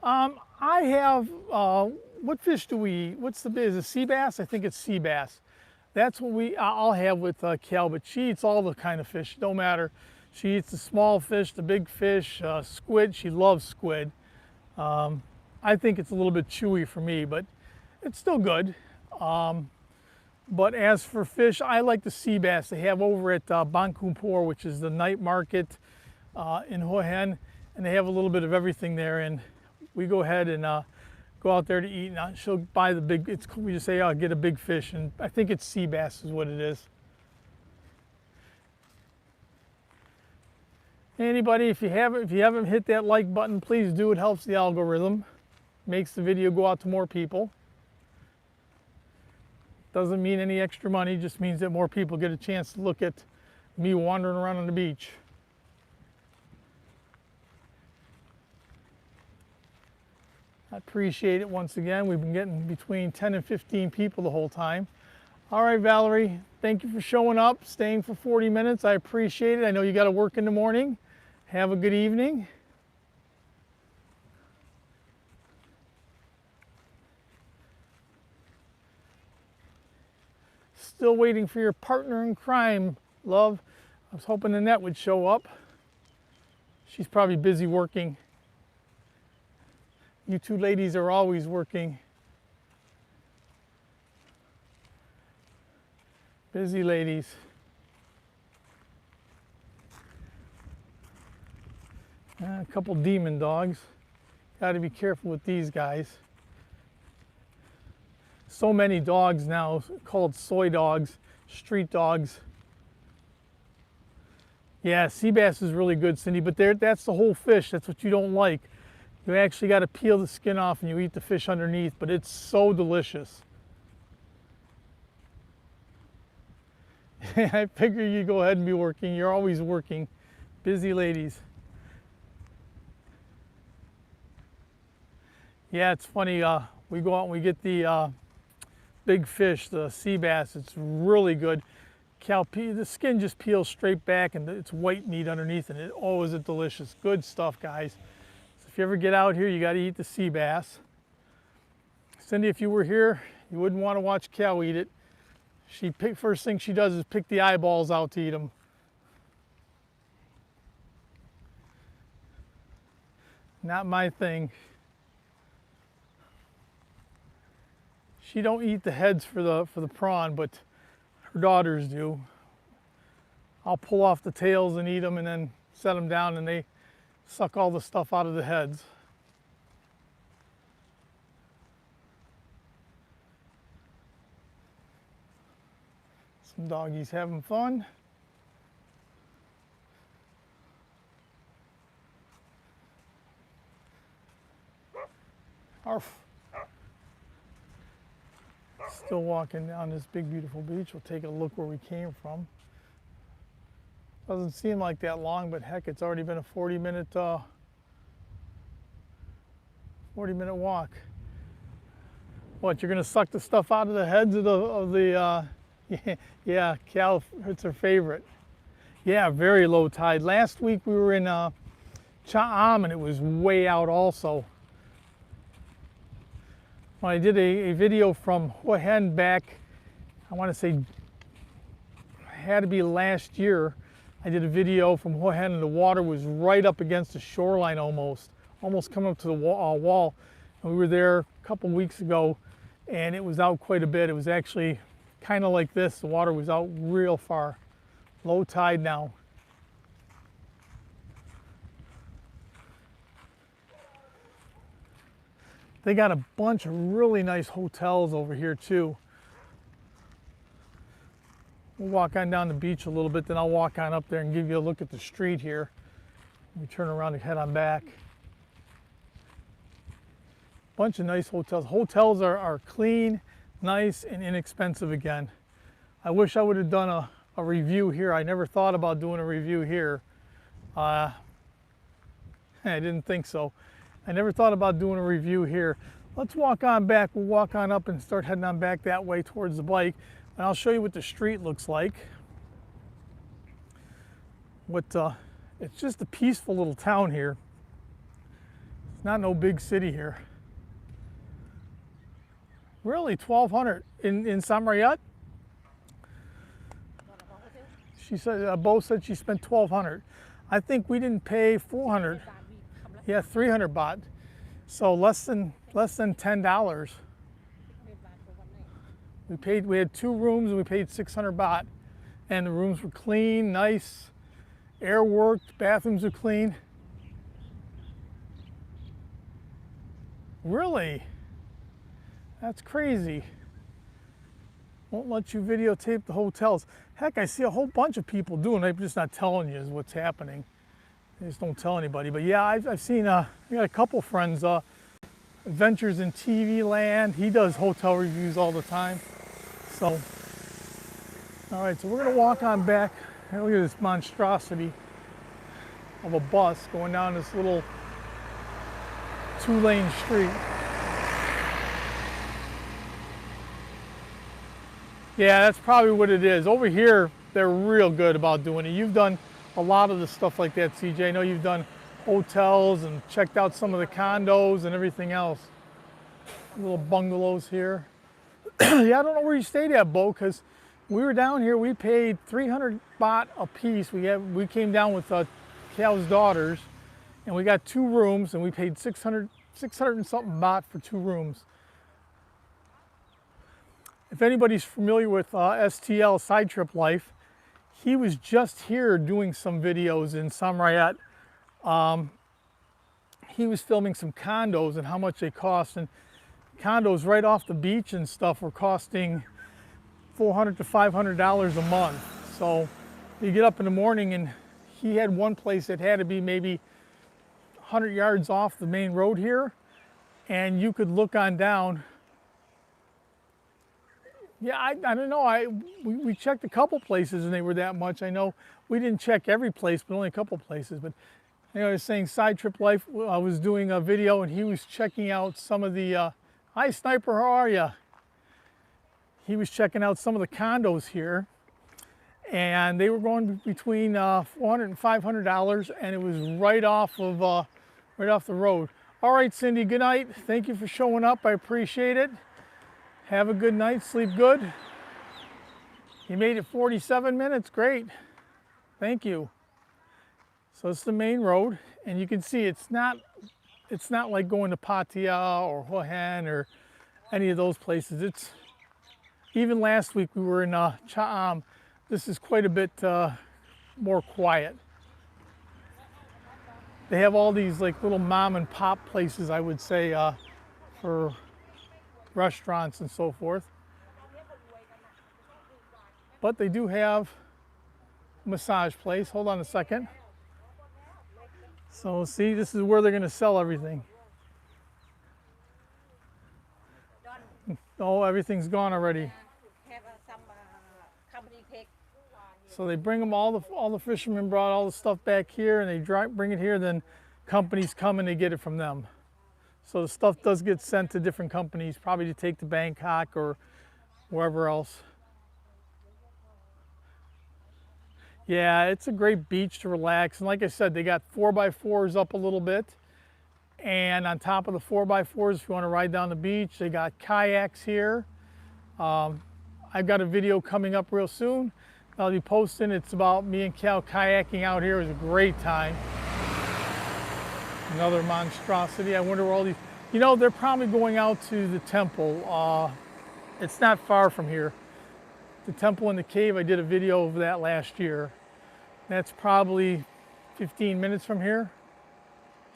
Speaker 1: I have, what fish do we eat? Is it sea bass? I think it's sea bass. That's what I'll have with Cal, but she eats all the kind of fish, no matter. She eats the small fish, the big fish, squid. She loves squid. I think it's a little bit chewy for me, but it's still good. But as for fish, I like the sea bass they have over at Bangkumpor, which is the night market in Hua Hin, and they have a little bit of everything there. And we go ahead and go out there to eat, and she'll buy the big. We just say, "Oh, get a big fish," and I think it's sea bass is what it is. Anybody, if you haven't hit that like button, please do. It helps the algorithm, makes the video go out to more people. Doesn't mean any extra money, just means that more people get a chance to look at me wandering around on the beach. I appreciate it once again. We've been getting between 10 and 15 people the whole time. All right, Valerie, thank you for showing up, staying for 40 minutes. I appreciate it. I know you got to work in the morning. Have a good evening. Still waiting for your partner in crime, love. I was hoping Annette would show up. She's probably busy working. You two ladies are always working. Busy ladies. A couple demon dogs. Got to be careful with these guys. So many dogs now called soy dogs, street dogs. Yeah, sea bass is really good, Cindy, but that's the whole fish. That's what you don't like. You actually got to peel the skin off and you eat the fish underneath, but it's so delicious. I figure you go ahead and be working. You're always working. Busy ladies. Yeah, it's funny. We go out and we get the big fish, the sea bass. It's really good. The skin just peels straight back and it's white meat underneath, and is it delicious. Good stuff, guys. So if you ever get out here, you got to eat the sea bass. Cindy, if you were here, you wouldn't want to watch Cal eat it. First thing she does is pick the eyeballs out to eat them. Not my thing. She don't eat the heads for the prawn, but her daughters do. I'll pull off the tails and eat them, and then set them down, and they suck all the stuff out of the heads. Some doggies having fun. Arf. Still walking down this big, beautiful beach. We'll take a look where we came from. Doesn't seem like that long, but heck, it's already been a 40-minute walk. What, you're gonna suck the stuff out of the heads of the yeah, Cal, it's her favorite. Yeah, very low tide. Last week we were in Cha'am and it was way out also. When I did a video from Hua Hin back, I want to say, it had to be last year. I did a video from Hua Hin and the water was right up against the shoreline almost coming up to the wall. And we were there a couple weeks ago and it was out quite a bit. It was actually kind of like this. The water was out real far. Low tide now. They got a bunch of really nice hotels over here too. We'll walk on down the beach a little bit, then I'll walk on up there and give you a look at the street here. We turn around and head on back. Bunch of nice hotels. Hotels are clean, nice, and inexpensive again. I wish I would have done a review here. I never thought about doing a review here. I didn't think so. I never thought about doing a review here. Let's walk on back. We'll walk on up and start heading on back that way towards the bike. And I'll show you what the street looks like. It's just a peaceful little town here. It's not no big city here. Really, 1,200 in Sam Roi Yot? She said, Bo said she spent 1,200. I think we didn't pay 400. Yeah, 300 baht. So less than $10. We had 2 rooms and we paid 600 baht. And the rooms were clean, nice, air worked, bathrooms were clean. Really? That's crazy. Won't let you videotape the hotels. Heck, I see a whole bunch of people doing it. I'm just not telling you is what's happening. They just don't tell anybody. But yeah, I've seen, we got a couple friends, Adventures in TV Land. He does hotel reviews all the time. So, all right, so we're gonna walk on back. Here, look at this monstrosity of a bus going down this little 2-lane street. Yeah, that's probably what it is. Over here, they're real good about doing it. You've done a lot of the stuff like that, CJ. I know you've done hotels and checked out some of the condos and everything else. Little bungalows here. Yeah, I don't know where you stayed at, Bo, because we were down here. We paid 300 baht a piece. We came down with Cal's daughters, and we got 2 rooms, and we paid 600 and something baht for 2 rooms. If anybody's familiar with STL Side Trip Life, he was just here doing some videos in Sam Roi Yot. He was filming some condos and how much they cost, and condos right off the beach and stuff were costing $400 to $500 a month. So you get up in the morning, and he had one place that had to be maybe 100 yards off the main road here, and you could look on down. Yeah, I don't know. We checked a couple places and they were that much. I know we didn't check every place, but only a couple places. But I was saying Side Trip Life, I was doing a video and he was checking out some of the, hi Sniper, how are you? He was checking out some of the condos here, and they were going between $400 and $500, and it was right off the road. All right, Cindy, good night. Thank you for showing up. I appreciate it. Have a good night, sleep good. You made it 47 minutes, great. Thank you. So it's the main road, and you can see it's not like going to Pattaya or Hua Hin or any of those places. Even last week we were in Cha Am. This is quite a bit more quiet. They have all these like little mom and pop places, I would say, for restaurants and so forth. But they do have a massage place. Hold on a second. So see, this is where they're going to sell everything. Oh, everything's gone already. So they bring them, all the fishermen brought all the stuff back here, and they bring it here, then companies come and they get it from them. So the stuff does get sent to different companies, probably to take to Bangkok or wherever else. Yeah, it's a great beach to relax. And like I said, they got 4x4s up a little bit. And on top of the 4x4s, if you want to ride down the beach, they got kayaks here. I've got a video coming up real soon. I'll be posting. It's about me and Cal kayaking out here. It was a great time. Another monstrosity. I wonder where all these, you know, they're probably going out to the temple. It's not far from here. The temple in the cave, I did a video of that last year. That's probably 15 minutes from here.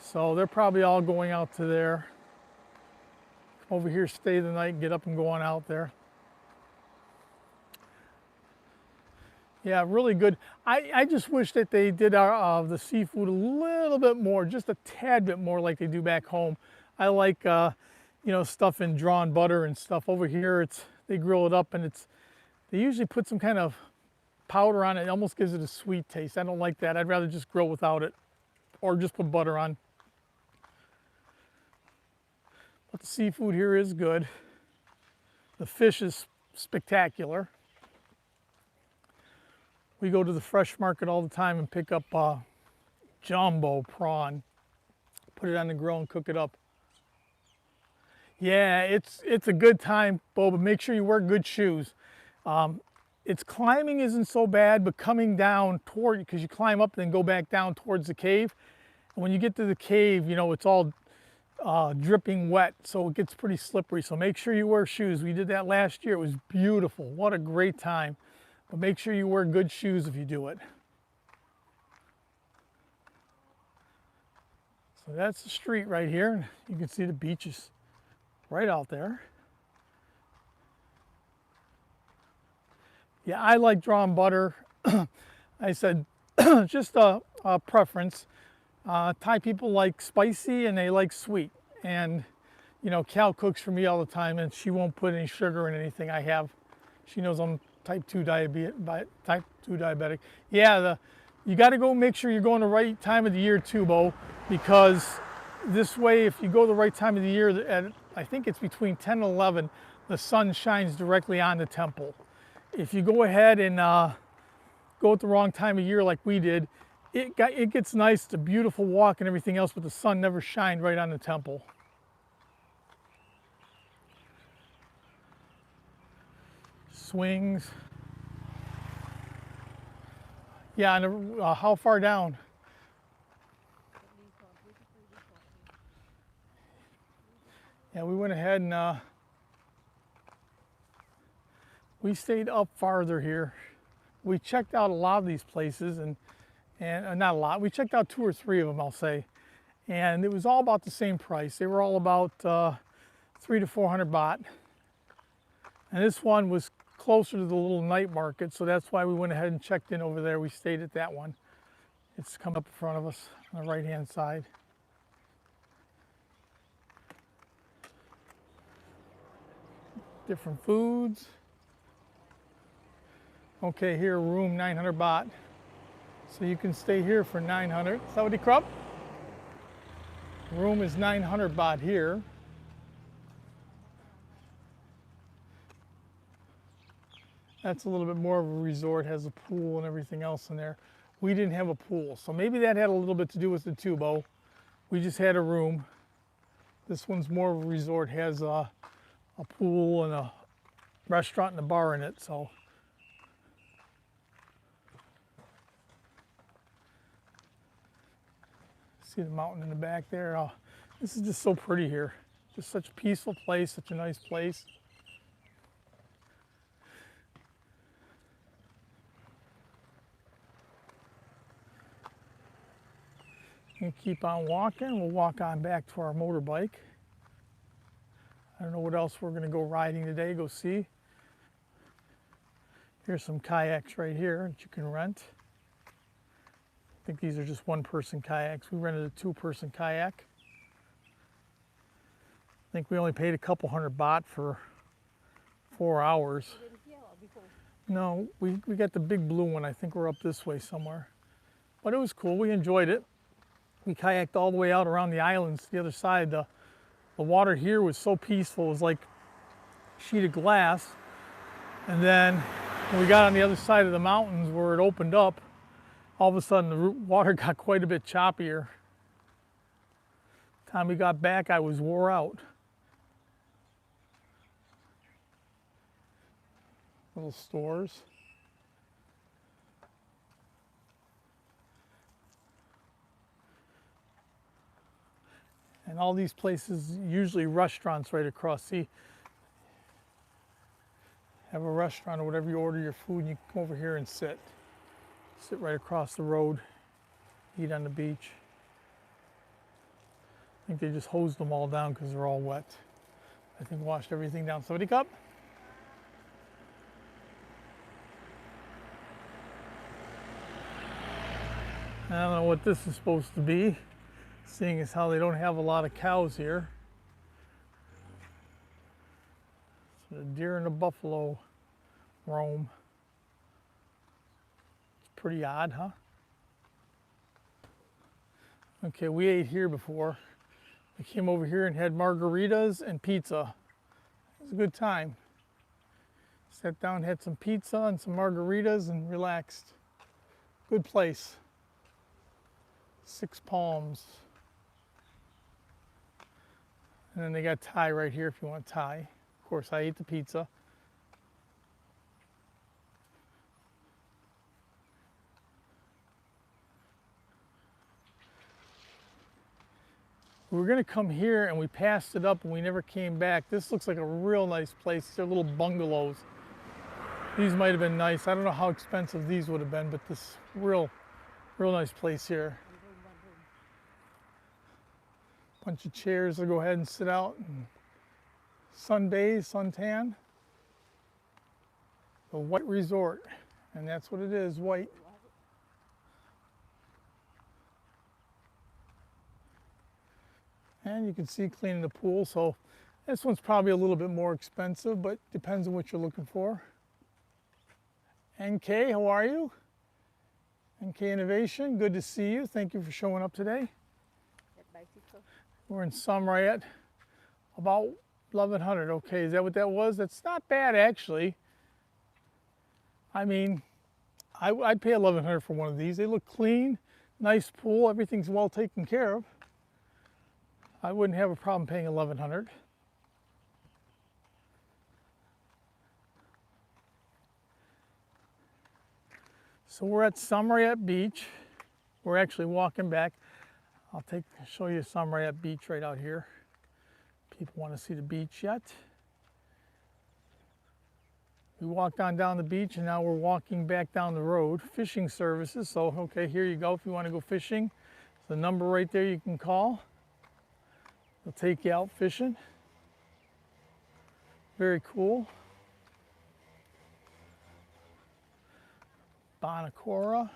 Speaker 1: So they're probably all going out to there. Come over here, stay the night, and get up and go on out there. Yeah, really good. I just wish that they did the seafood a little bit more, just a tad bit more like they do back home. I like, you know, stuff in drawn butter and stuff. Over here, they grill it up, and they usually put some kind of powder on it. It almost gives it a sweet taste. I don't like that. I'd rather just grill without it, or just put butter on. But the seafood here is good. The fish is spectacular. We go to the fresh market all the time and pick up jumbo prawn, put it on the grill and cook it up. Yeah, it's a good time, Bo, but make sure you wear good shoes. It's climbing isn't so bad, but coming down toward, because you climb up and then go back down towards the cave. And when you get to the cave, you know, it's all dripping wet, so it gets pretty slippery. So make sure you wear shoes. We did that last year. It was beautiful. What a great time. But make sure you wear good shoes if you do it. So that's the street right here. You can see the beaches right out there. Yeah, I like drawn butter. I said just a preference. Thai people like spicy and they like sweet. And you know, Cal cooks for me all the time and she won't put any sugar in anything I have. She knows I'm type 2 diabetic. Yeah, you got to go make sure you're going the right time of the year too, Bo, because this way, if you go the right time of the year, at, I think it's between 10 and 11, the sun shines directly on the temple. If you go ahead and go at the wrong time of year like we did, it gets nice, it's a beautiful walk and everything else, but the sun never shined right on the temple. Swings. Yeah, and how far down? Yeah, we went ahead and we stayed up farther here. We checked out a lot of these places, and not a lot. We checked out 2 or 3 of them, I'll say, and it was all about the same price. They were all about 300 to 400 baht, and this one was closer to the little night market, so that's why we went ahead and checked in over there. We stayed at that one. It's come up in front of us on the right-hand side. Different foods. Okay, here, room 900 baht. So you can stay here for 900. Sawadee krap. Room is 900 baht here. That's a little bit more of a resort, has a pool and everything else in there. We didn't have a pool, so maybe that had a little bit to do with the tubo. We just had a room. This one's more of a resort, has a pool and a restaurant and a bar in it, so. See the mountain in the back there. This is just so pretty here. Just such a peaceful place, such a nice place. And keep on walking. We'll walk on back to our motorbike. I don't know what else we're going to go riding today, go see. Here's some kayaks right here that you can rent. I think these are just 1-person kayaks. We rented a 2-person kayak. I think we only paid a couple hundred baht for 4 hours. No, we got the big blue one. I think we're up this way somewhere. But it was cool. We enjoyed it. We kayaked all the way out around the islands to the other side. The water here was so peaceful. It was like a sheet of glass. And then when we got on the other side of the mountains where it opened up, all of a sudden the water got quite a bit choppier. Time we got back, I was wore out. Little stores. And all these places, usually restaurants right across. See, have a restaurant or whatever, you order your food and you come over here and sit. Sit right across the road, eat on the beach. I think they just hosed them all down because they're all wet. I think washed everything down. Sawadee krap. I don't know what this is supposed to be, seeing as how they don't have a lot of cows here. So the deer and the buffalo roam. It's pretty odd, huh? Okay, we ate here before. We came over here and had margaritas and pizza. It was a good time. Sat down, had some pizza and some margaritas and relaxed. Good place. 6 Palms. And then they got Thai right here if you want Thai. Of course, I ate the pizza. We were going to come here and we passed it up and we never came back. This looks like a real nice place. They're little bungalows. These might have been nice. I don't know how expensive these would have been, but this real nice place here. Bunch of chairs to go ahead and sit out and sunbathe, suntan. The White Resort, and that's what it is, white. And you can see cleaning the pool, so this one's probably a little bit more expensive, but depends on what you're looking for. NK, how are you? NK Innovation, good to see you. Thank you for showing up today. We're in Sam Roi Yot, about 1,100. Okay, is that what that was? That's not bad, actually. I mean, I'd pay 1,100 for one of these. They look clean, nice pool, everything's well taken care of. I wouldn't have a problem paying 1,100. So we're at Sam Roi Yot Beach. We're actually walking back. I'll show you Sam Roi Yot Beach right out here. People want to see the beach yet. We walked on down the beach and now we're walking back down the road. Fishing services, so okay, here you go if you want to go fishing. There's a number right there you can call. They'll take you out fishing. Very cool. Bonacora.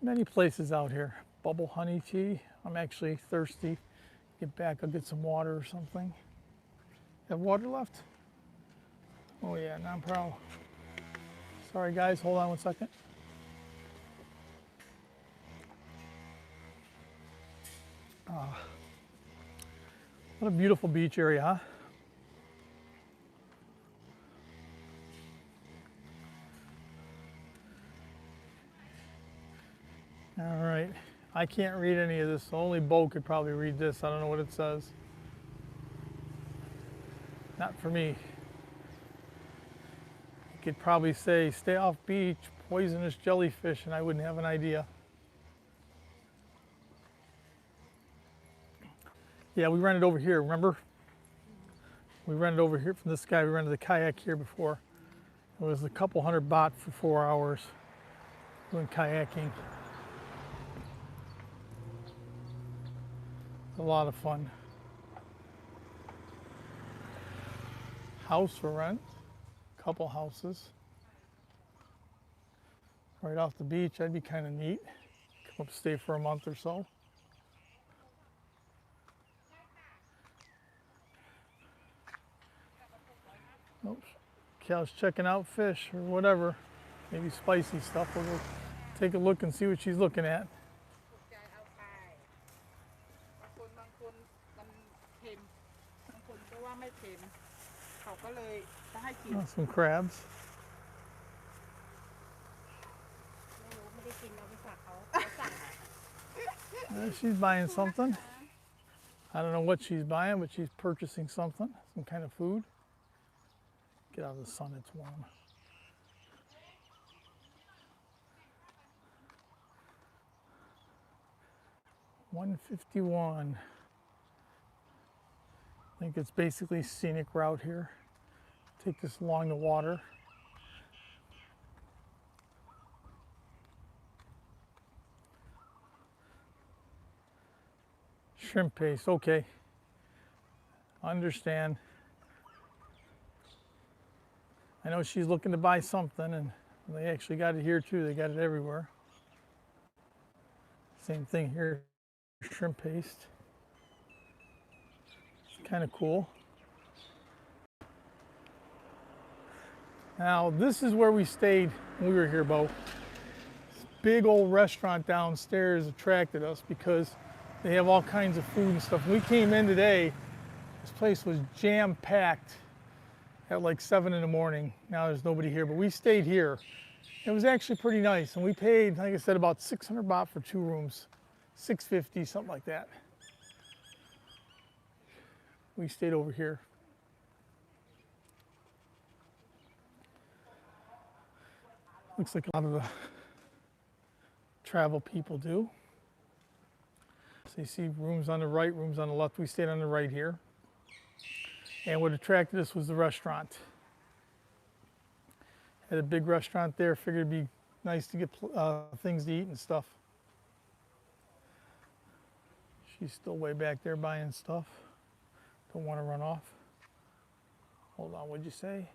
Speaker 1: Many places out here. Bubble honey tea. I'm actually thirsty. Get back, I'll get some water or something. Have water left? Oh yeah, no problem. Sorry guys, hold on one second. What a beautiful beach area, huh? All right, I can't read any of this, so only Bo could probably read this. I don't know what it says. Not for me. You could probably say, stay off beach, poisonous jellyfish, and I wouldn't have an idea. Yeah, we rented over here, remember? We rented over here from this guy. We rented the kayak here before. It was a couple hundred baht for 4 hours doing kayaking. A lot of fun. House for rent, couple houses. Right off the beach, that'd be kind of neat. Come up, stay for a month or so. Oops. Cal's checking out fish or whatever, maybe spicy stuff. We'll go take a look and see what she's looking at. Oh, some crabs. She's buying something. I don't know what she's buying, but she's purchasing something, some kind of food. Get out of the sun, it's warm. $151. I think it's basically scenic route here. Take this along the water. Shrimp paste, okay. Understand. I know she's looking to buy something, and they actually got it here too. They got it everywhere. Same thing here, shrimp paste. It's kind of cool. Now, this is where we stayed when we were here, Bo. big old restaurant downstairs attracted us because they have all kinds of food and stuff. When we came in today, this place was jam-packed at like 7 in the morning. Now there's nobody here, but we stayed here. It was actually pretty nice, and we paid, like I said, about 600 baht for 2 rooms, 650, something like that. We stayed over here. Looks like a lot of the travel people do. So you see rooms on the right, rooms on the left. We stayed on the right here. And what attracted us was the restaurant. Had a big restaurant there. Figured it'd be nice to get things to eat and stuff. She's still way back there buying stuff. Don't want to run off. Hold on, what'd you say?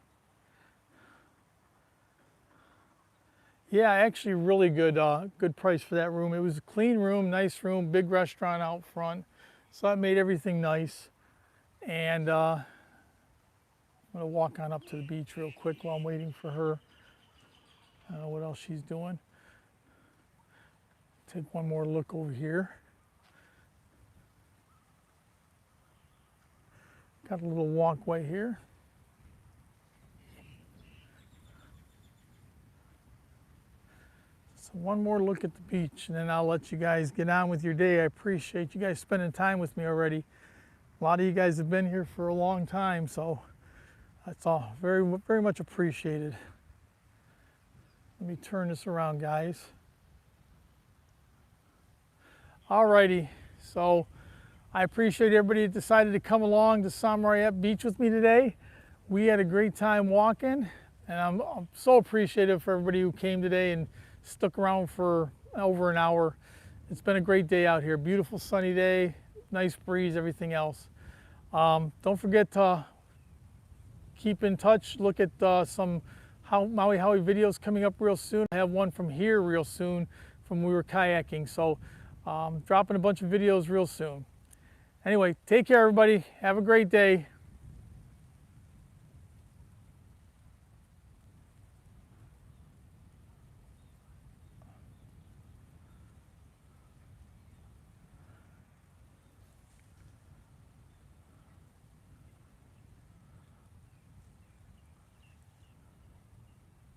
Speaker 1: Yeah, actually really good good price for that room. It was a clean room, nice room, big restaurant out front. So that made everything nice. And I'm gonna walk on up to the beach real quick while I'm waiting for her. I don't know what else she's doing. Take one more look over here. Got a little walkway here. So one more look at the beach, and then I'll let you guys get on with your day. I appreciate you guys spending time with me already. A lot of you guys have been here for a long time, so that's all very, very much appreciated. Let me turn this around, guys. Alrighty, so I appreciate everybody that decided to come along to Sam Roi Yot Beach with me today. We had a great time walking, and I'm so appreciative for everybody who came today and stuck around for over an hour. It's been a great day out here. Beautiful sunny day, nice breeze, everything else. Don't forget to keep in touch. Look at some Mauihowey videos coming up real soon. I have one from here real soon from when we were kayaking. So dropping a bunch of videos real soon. Anyway, take care everybody. Have a great day.